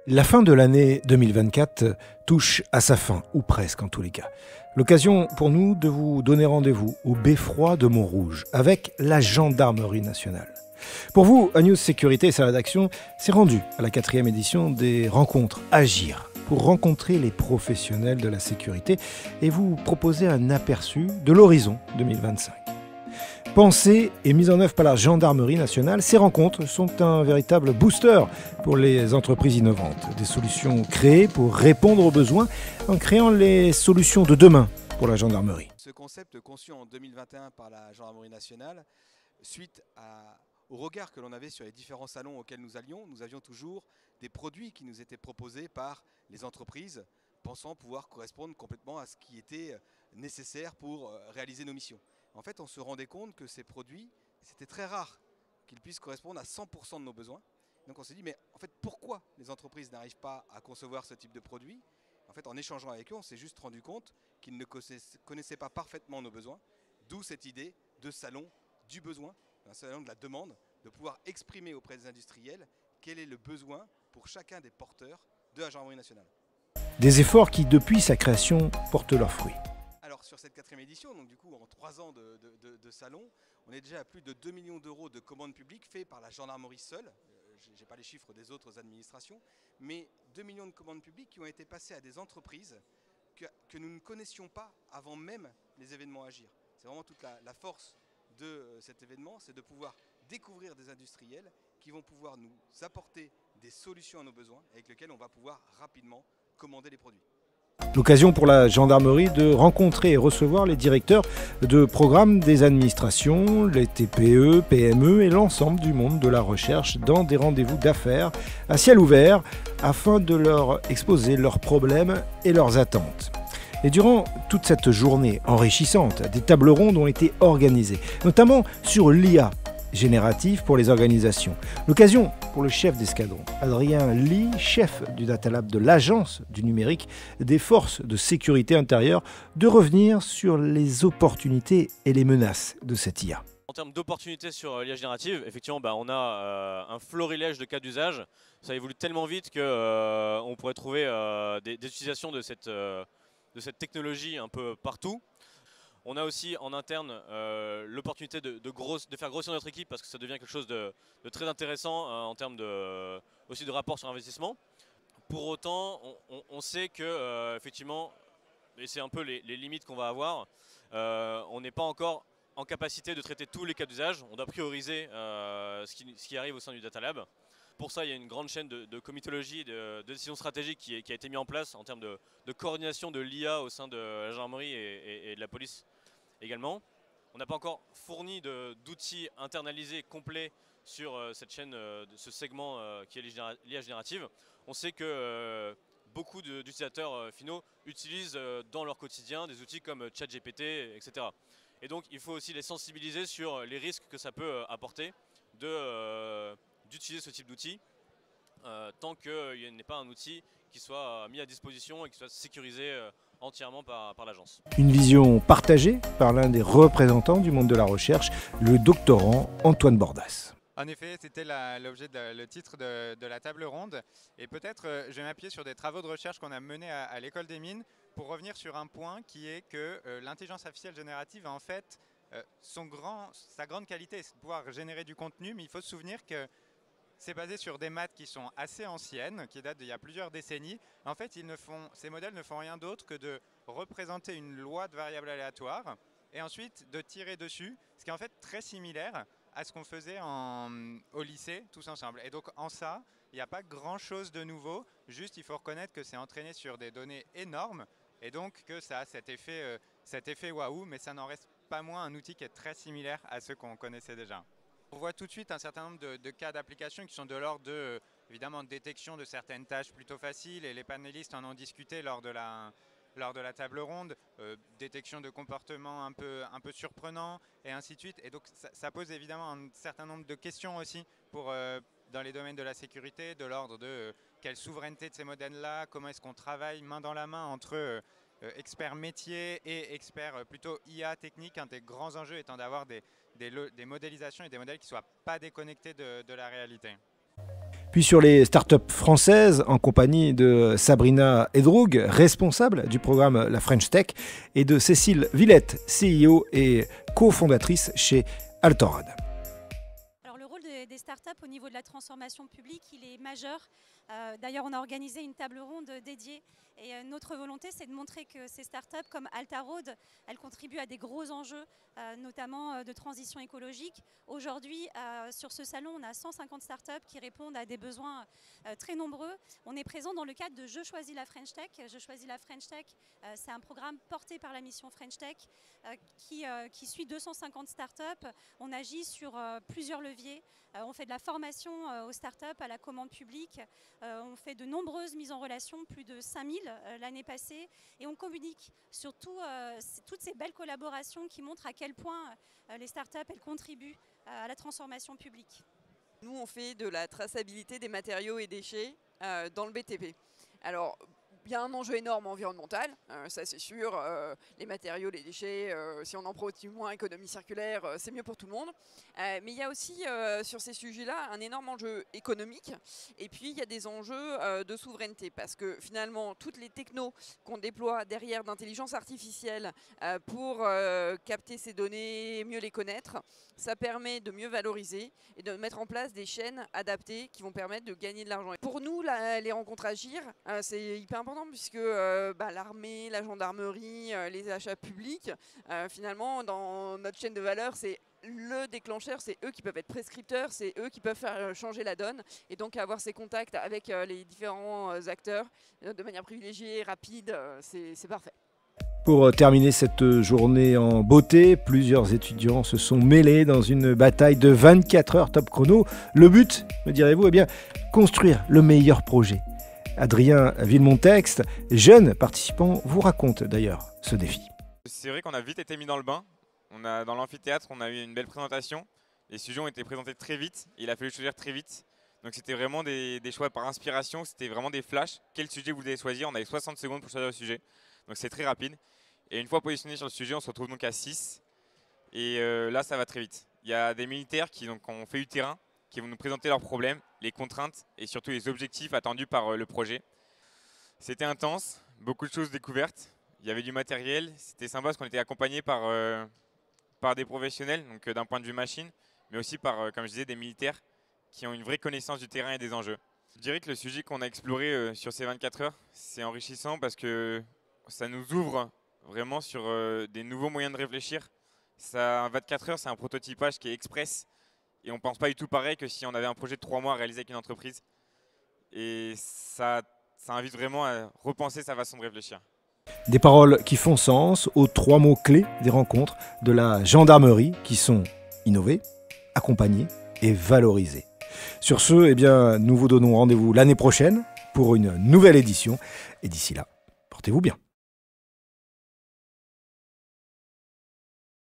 La fin de l'année 2024 touche à sa fin, ou presque en tous les cas. L'occasion pour nous de vous donner rendez-vous au beffroi de Montrouge avec la Gendarmerie nationale. Pour vous, News Sécurité et sa rédaction s'est rendu à la 4e édition des rencontres Agir pour rencontrer les professionnels de la sécurité et vous proposer un aperçu de l'horizon 2025. Pensées et mises en œuvre par la Gendarmerie nationale, ces rencontres sont un véritable booster pour les entreprises innovantes. Des solutions créées pour répondre aux besoins en créant les solutions de demain pour la gendarmerie. Ce concept conçu en 2021 par la Gendarmerie nationale, suite au regard que l'on avait sur les différents salons auxquels nous allions, nous avions toujours des produits qui nous étaient proposés par les entreprises, pensant pouvoir correspondre complètement à ce qui était nécessaire pour réaliser nos missions. En fait, on se rendait compte que ces produits, c'était très rare qu'ils puissent correspondre à 100% de nos besoins. Donc on s'est dit, mais en fait, pourquoi les entreprises n'arrivent pas à concevoir ce type de produit? En fait, en échangeant avec eux, on s'est juste rendu compte qu'ils ne connaissaient pas parfaitement nos besoins, d'où cette idée de salon du besoin, un salon de la demande, de pouvoir exprimer auprès des industriels quel est le besoin pour chacun des porteurs de la Gendarmerie nationale. Des efforts qui, depuis sa création, portent leurs fruits. Alors sur cette 4e édition, donc du coup en 3 ans de salon, on est déjà à plus de 2 millions d'euros de commandes publiques faites par la gendarmerie seule. Je n'ai pas les chiffres des autres administrations, mais 2 millions de commandes publiques qui ont été passées à des entreprises que nous ne connaissions pas avant même les événements Agir. C'est vraiment toute la force de cet événement, c'est de pouvoir découvrir des industriels qui vont pouvoir nous apporter des solutions à nos besoins avec lesquels on va pouvoir rapidement commander les produits. L'occasion pour la gendarmerie de rencontrer et recevoir les directeurs de programmes des administrations, les TPE, PME et l'ensemble du monde de la recherche dans des rendez-vous d'affaires à ciel ouvert afin de leur exposer leurs problèmes et leurs attentes. Et durant toute cette journée enrichissante, des tables rondes ont été organisées, notamment sur l'IA générative pour les organisations. L'occasion pour le chef d'escadron, Adrien Lee, chef du Data Lab de l'Agence du numérique des forces de sécurité intérieure, de revenir sur les opportunités et les menaces de cette IA. En termes d'opportunités sur l'IA générative, effectivement, on a un florilège de cas d'usage. Ça évolue tellement vite qu'on pourrait trouver des utilisations de cette technologie un peu partout. On a aussi en interne l'opportunité de faire grossir notre équipe parce que ça devient quelque chose de très intéressant en termes aussi de rapport sur investissement. Pour autant, on sait que effectivement, et c'est un peu les limites qu'on va avoir, on n'est pas encore en capacité de traiter tous les cas d'usage. On doit prioriser ce qui arrive au sein du Data Lab. Pour ça, il y a une grande chaîne de comitologie, de décision stratégique qui a été mise en place en termes de coordination de l'IA au sein de la gendarmerie et de la police également. On n'a pas encore fourni d'outils internalisés complets sur cette chaîne, ce segment qui est l'IA générative. On sait que beaucoup d'utilisateurs finaux utilisent dans leur quotidien des outils comme ChatGPT, etc. Et donc il faut aussi les sensibiliser sur les risques que ça peut apporter d'utiliser ce type d'outil tant qu'il n'est pas un outil qui soit mis à disposition et qui soit sécurisé entièrement par l'agence. Une vision partagée par l'un des représentants du monde de la recherche, le doctorant Antoine Bordas. En effet, c'était le titre de la table ronde. Et peut-être je vais m'appuyer sur des travaux de recherche qu'on a menés à l'école des mines pour revenir sur un point qui est que l'intelligence artificielle générative, en fait, sa grande qualité, c'est de pouvoir générer du contenu, mais il faut se souvenir que c'est basé sur des maths qui sont assez anciennes, qui datent d'il y a plusieurs décennies. En fait, ces modèles ne font rien d'autre que de représenter une loi de variables aléatoires et ensuite de tirer dessus, ce qui est en fait très similaire à ce qu'on faisait au lycée tous ensemble. Et donc en ça, il n'y a pas grand-chose de nouveau, juste il faut reconnaître que c'est entraîné sur des données énormes et donc que ça a cet effet waouh, mais ça n'en reste pas moins un outil qui est très similaire à ceux qu'on connaissait déjà. On voit tout de suite un certain nombre de cas d'application qui sont de l'ordre de, évidemment, de détection de certaines tâches plutôt faciles, et les panélistes en ont discuté lors de la table ronde, détection de comportements un peu surprenants, et ainsi de suite. Et donc ça pose évidemment un certain nombre de questions aussi dans les domaines de la sécurité, de l'ordre de quelle souveraineté de ces modèles-là, comment est-ce qu'on travaille main dans la main entre experts métiers et experts plutôt IA technique, un des grands enjeux étant d'avoir des modélisations et des modèles qui ne soient pas déconnectés de la réalité. Puis sur les startups françaises, en compagnie de Sabrina Edroug, responsable du programme La French Tech, et de Cécile Villette, CEO et cofondatrice chez Altorad. Alors le rôle des startups au niveau de la transformation publique, il est majeur. D'ailleurs, on a organisé une table ronde dédiée. Et notre volonté, c'est de montrer que ces startups comme Altarod, elles contribuent à des gros enjeux, notamment de transition écologique. Aujourd'hui, sur ce salon, on a 150 startups qui répondent à des besoins très nombreux. On est présent dans le cadre de Je choisis la French Tech. Je choisis la French Tech, c'est un programme porté par la mission French Tech qui suit 250 startups. On agit sur plusieurs leviers. On fait de la formation aux startups, à la commande publique. On fait de nombreuses mises en relation, plus de 5000 l'année passée. Et on communique sur toutes ces belles collaborations qui montrent à quel point les startups elles contribuent à la transformation publique. Nous, on fait de la traçabilité des matériaux et déchets dans le BTP. Alors, il y a un enjeu énorme environnemental, ça c'est sûr. Les matériaux, les déchets, si on en produit moins, économie circulaire, c'est mieux pour tout le monde. Mais il y a aussi sur ces sujets-là un énorme enjeu économique. Et puis il y a des enjeux de souveraineté. Parce que finalement, toutes les technos qu'on déploie derrière d'intelligence artificielle pour capter ces données, mieux les connaître, ça permet de mieux valoriser et de mettre en place des chaînes adaptées qui vont permettre de gagner de l'argent. Pour nous, les rencontres Agir, c'est hyper important puisque l'armée, la gendarmerie, les achats publics, finalement, dans notre chaîne de valeur, c'est le déclencheur, c'est eux qui peuvent être prescripteurs, c'est eux qui peuvent faire changer la donne. Et donc avoir ces contacts avec les différents acteurs de manière privilégiée, rapide, c'est parfait. Pour terminer cette journée en beauté, plusieurs étudiants se sont mêlés dans une bataille de 24 heures top chrono. Le but, me direz-vous, construire le meilleur projet. Adrien Villemontexte, jeune participant, vous raconte d'ailleurs ce défi. C'est vrai qu'on a vite été mis dans le bain. Dans l'amphithéâtre, on a eu une belle présentation. Les sujets ont été présentés très vite. Il a fallu choisir très vite. Donc c'était vraiment des choix par inspiration. C'était vraiment des flashs. Quel sujet vous devez choisir? On avait 60 secondes pour choisir le sujet. Donc c'est très rapide. Et une fois positionné sur le sujet, on se retrouve donc à 6. Et là, ça va très vite. Il y a des militaires qui ont fait du terrain, qui vont nous présenter leurs problèmes, les contraintes et surtout les objectifs attendus par le projet. C'était intense, beaucoup de choses découvertes. Il y avait du matériel. C'était sympa parce qu'on était accompagné par des professionnels, donc d'un point de vue machine, mais aussi par, comme je disais, des militaires qui ont une vraie connaissance du terrain et des enjeux. Je dirais que le sujet qu'on a exploré sur ces 24 heures, c'est enrichissant parce que ça nous ouvre vraiment sur des nouveaux moyens de réfléchir. 24 heures, c'est un prototypage qui est express et on ne pense pas du tout pareil que si on avait un projet de 3 mois à réaliser avec une entreprise. Et ça invite vraiment à repenser sa façon de réfléchir. Des paroles qui font sens aux 3 mots clés des rencontres de la gendarmerie qui sont innover, accompagner et valoriser. Sur ce, nous vous donnons rendez-vous l'année prochaine pour une nouvelle édition. Et d'ici là, portez-vous bien.